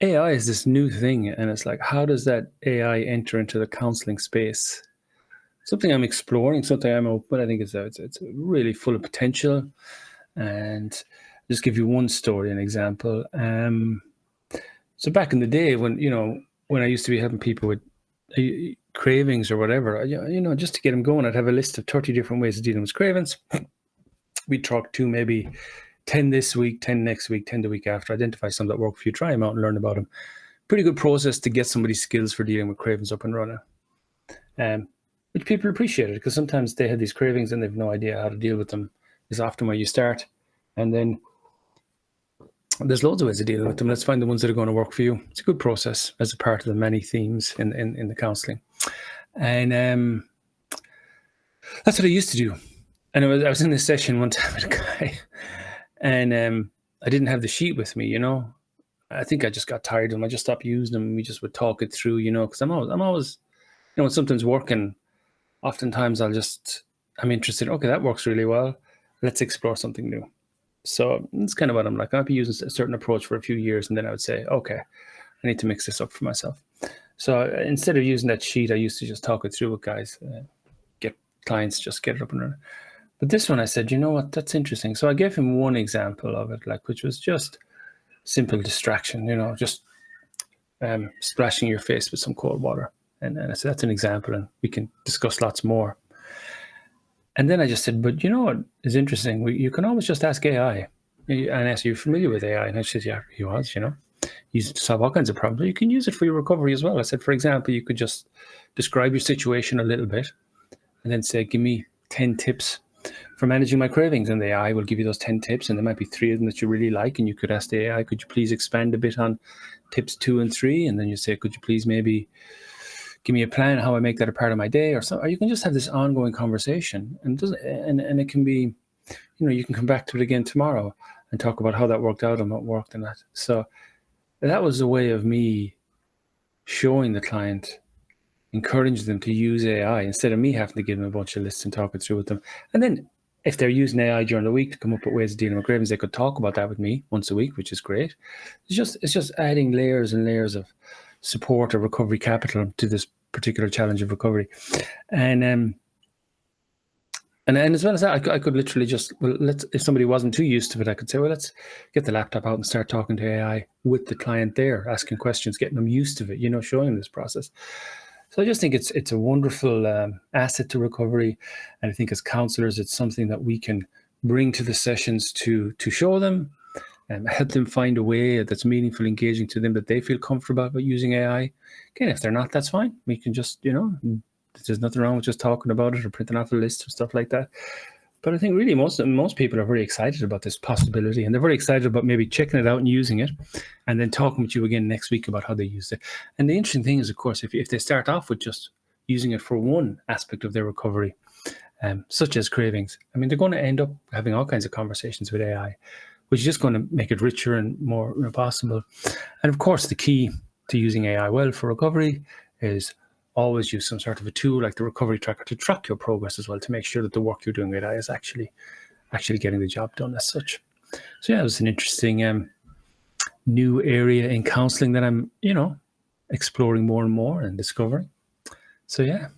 AI is this new thing, and it's like, how does that AI enter into the counseling space? Something I'm exploring, something I'm open. I think it's really full of potential. And just give you one story, an example. So back in the day, when I used to be helping people with cravings or whatever, just to get them going, I'd have a list of 30 different ways of dealing with cravings. We'd talk to maybe 10 this week, 10 next week, 10 the week after, identify some that work for you, try them out and learn about them. Pretty good process to get somebody's skills for dealing with cravings up and running. Which people appreciated, because sometimes they had these cravings and they've no idea how to deal with them. Is often where you start. And then there's loads of ways of dealing with them. Let's find the ones that are going to work for you. It's a good process as a part of the many themes in the counseling. And that's what I used to do. And I was in this session one time with a guy, and I didn't have the sheet with me, I think I just got tired of them. I just stopped using them. We just would talk it through, because I'm always, when something's working, oftentimes I'm interested. Okay, that works really well. Let's explore something new. So it's kind of what I'm like. I'll be using a certain approach for a few years, and then I would say, okay, I need to mix this up for myself. So instead of using that sheet, I used to just talk it through with guys, get clients, just get it up and running. But this one, I said, you know what, that's interesting. So I gave him one example of it, which was just simple distraction, just splashing your face with some cold water. And I said, that's an example, and we can discuss lots more. And then I just said, but you know what is interesting? You can always just ask AI. And ask, are you familiar with AI? And I said, yeah, he was, Use it to solve all kinds of problems. You can use it for your recovery as well. I said, for example, you could just describe your situation a little bit and then say, give me 10 tips for managing my cravings. And the AI will give you those 10 tips. And there might be 3 of them that you really like. And you could ask the AI, could you please expand a bit on tips 2 and 3? And then you say, could you please maybe give me a plan how I make that a part of my day, or so. Or you can just have this ongoing conversation, and it can be, you can come back to it again tomorrow and talk about how that worked out and what worked and that. So that was a way of me showing the client, encouraging them to use AI instead of me having to give them a bunch of lists and talk it through with them. And then if they're using AI during the week to come up with ways of dealing with cravings, they could talk about that with me once a week, which is great. It's just adding layers and layers of support or recovery capital to this particular challenge of recovery. And as well as that, I could literally just, if somebody wasn't too used to it, I could say, well, let's get the laptop out and start talking to AI with the client there, asking questions, getting them used to it, showing them this process. So I just think it's a wonderful asset to recovery. And I think as counselors, it's something that we can bring to the sessions to show them and help them find a way that's meaningful, engaging to them, that they feel comfortable about using AI. Again, if they're not, that's fine. We can just, there's nothing wrong with just talking about it or printing off a list or stuff like that. But I think really most people are very excited about this possibility, and they're very excited about maybe checking it out and using it, and then talking with you again next week about how they used it. And the interesting thing is, of course, if they start off with just using it for one aspect of their recovery, such as cravings, I mean, they're going to end up having all kinds of conversations with AI, which is just going to make it richer and more possible. And of course, the key to using AI well for recovery is always use some sort of a tool like the recovery tracker to track your progress as well, to make sure that the work you're doing with AI is actually getting the job done as such. So yeah, it was an interesting new area in counseling that I'm, exploring more and more and discovering. So yeah.